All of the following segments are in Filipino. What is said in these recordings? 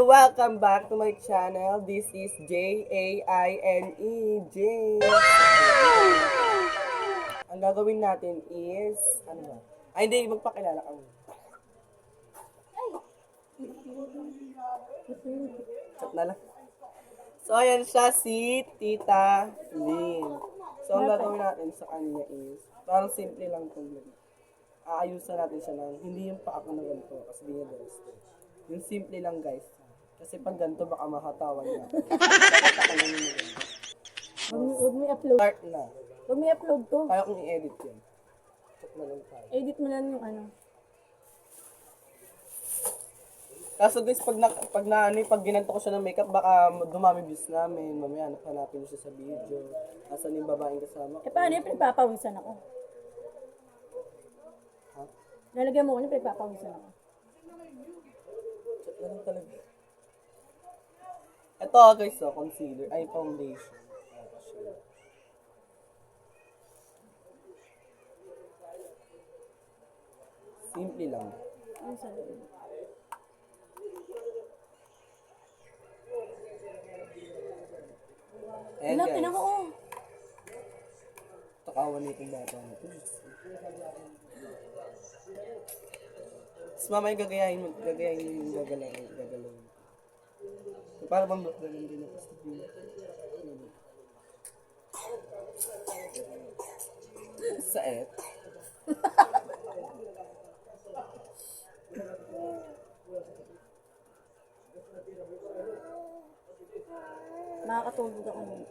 welcome back to my channel. This is Jaine, Jane. Ang gagawin natin is, ano ba? Ay, hindi, magpakilala ka muna. Chat na lang. So, ayan siya, si Tita Lynn. So, ang gagawin natin sa kanya is, parang simple lang itong vlog. Aayusan natin siya ng, hindi yung paak na ganito, kasi di niya gusto. Yung simple lang, guys. Kasi pag ganito, baka mahatawan niya. Huwag mo i-upload. Start na. Huwag mo i-upload to. Kaya kong i-edit yun. Chat na lang tayo. Edit mo lang yung ano. Kaso guys, pag ginanto ko siya ng makeup, baka dumami views namin. Mamaya, hanapin niyo siya sa video. Asan yung babaeng kasama ko? Paano yung pinagpapawisan ako? Ha? Lalagyan mo ko yung pinagpapawisan ako. Chat na lang talaga. Ito guys, concealer. Ay, foundation. Simple lang. Ano sa loob? Ayan Wala, guys. tinan mo oh. Takawan nitong bata na ito. Tapos mamaya gagayahin yung gagalaw. Para bang ganun din ako sa video. Saet. Makakatulog ako nun.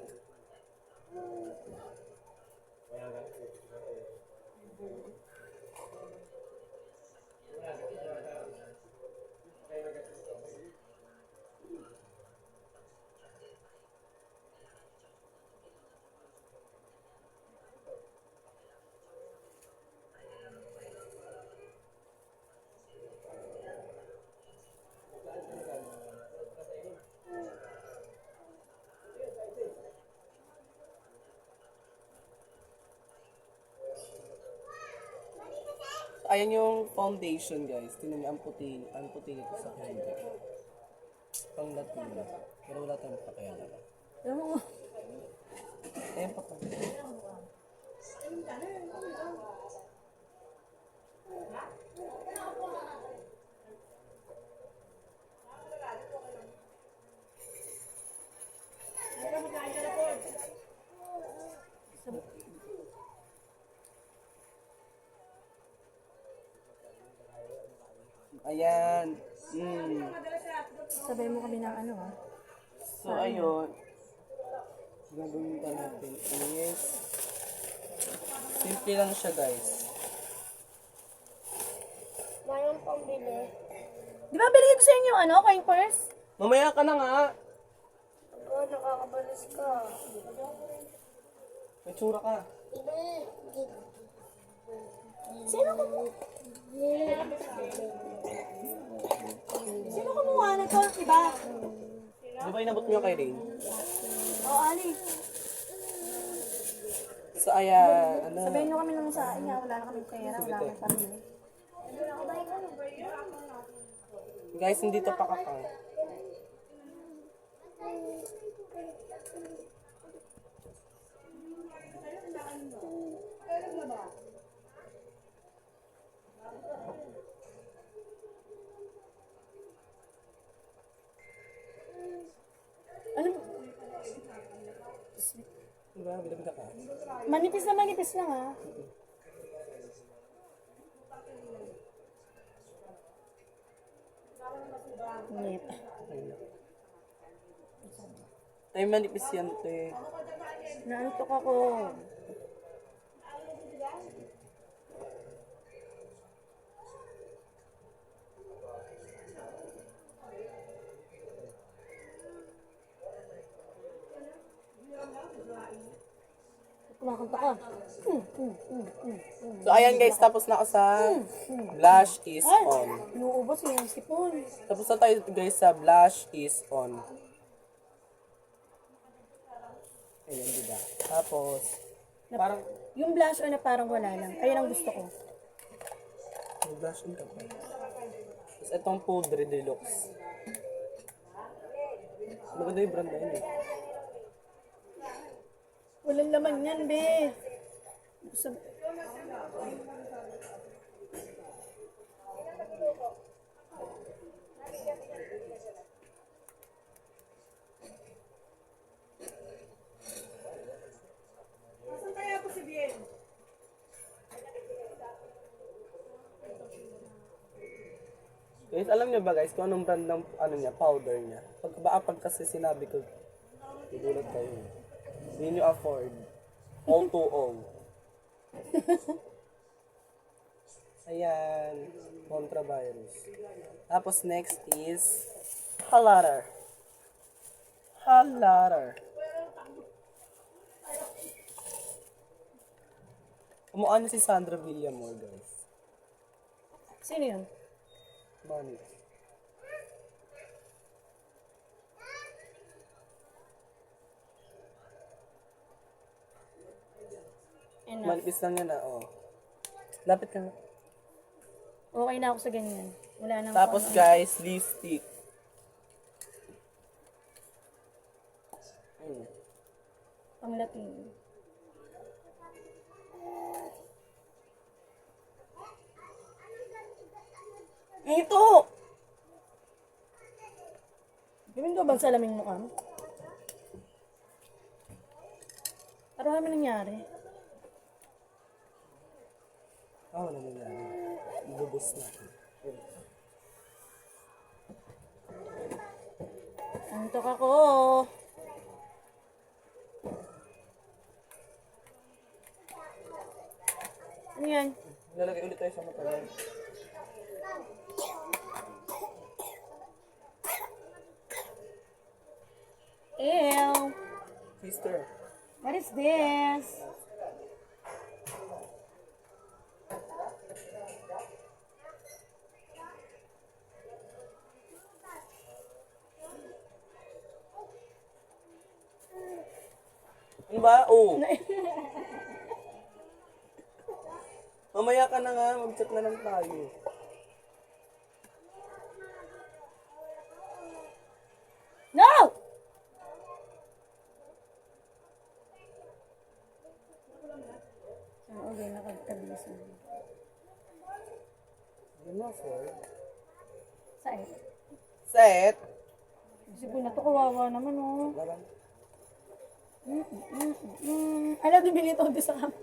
Ayan yung foundation guys. Tingnan niyo ang puti nito sa hindi. Pang Latino. Pero wala tayong pakialam. Alam mo, Ayan pa pa. Ayan. sabay mo kami ng ano ha. So, ayun. Gagawin pa natin is simple lang siya guys. Mayroon pang bili. Di ba binigay ko sa inyo yung ano, coin purse? Mamaya ka na nga. Ako, nakakabalas ka. May tsura ka. Sino kumuha na to? Diba? Di ba inabot mo yung kay Rain? Oo, Ali. So, ayan. Ano? Sabihin nyo kami nung sa inyo, wala na kami pera, wala kami pamili. Guys, hindi to pakakang. Ano? Diba? Bilagda ka. Manipis lang ha. Ngip. Tayo manipis yan, te. Naantok ako. Kumakanta ka. So, ayan guys, tapos na ako sa blush is Ay, on. inuubos yung sipon. Tapos na tayo guys sa blush is on. Ayan, diba? Tapos, parang, Yung blush on na parang wala lang. Ayun ang gusto ko. may blush on ka pa. Tapos, itong Poudre Deluxe. Maganda yung brand na yun eh. Walang laman yan, be. Gusto- Guys, alam niyo ba guys kung anong brand ng ano niya, powder niya? Pag kasi sinabi ko, gugulat kayo. Hindi niyo afford. O2O. Ayan. Contravirus. Tapos next is Halater. Halater. Kumukha niya si Sandra Villamor, guys. Sino yun? Money. Enough. Manipis lang yan oh. Lapit ka nga. Okay na ako sa ganyan. Wala nang Tapos guys, lipstick. Ayun. pang-Latin. Ito! Gawin ko bang salamin mo ka? Ano kami nangyari? Wala nangyari. Lubos natin. Antok ako. Ano yan? Lalagay ulit tayo sa mata. Ew! Sister. What is this? Ano ba? Oh. Mamaya ka na nga. Mag-chat na lang tayo. No! Okay, nakagtabis na. Yun na, sir. Saan? Set. Kasi po na to, kawawa naman, oh. Laban. Alam, bibili ito doon sa kama.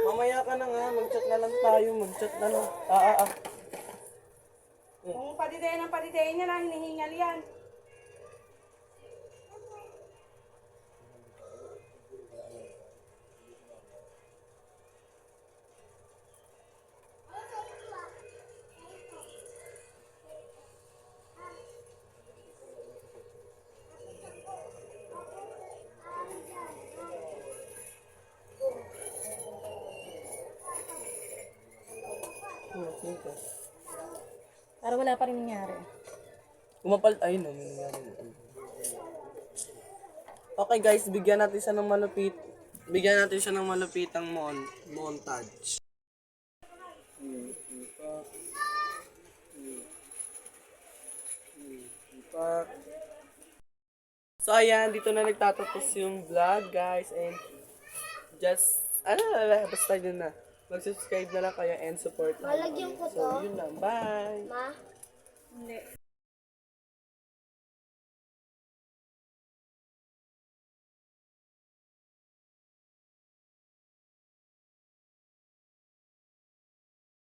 Mamaya ka na nga. Mag-chat na lang tayo. Mag-chat na lang. Kung paditayin ang paditayin niya lang, hinihingal yan. Para wala pa rin nangyari. Kumapal. Ayun na. May nangyari. Okay guys. Bigyan natin siya ng malupit. Bigyan natin siya ng malupitang montage. So ayan, dito na nagtatapos yung vlog guys, and just, basta yun na. Mag-subscribe na lang kayo and support lang Malagyan kami. ko So to. yun lang, bye! Ma?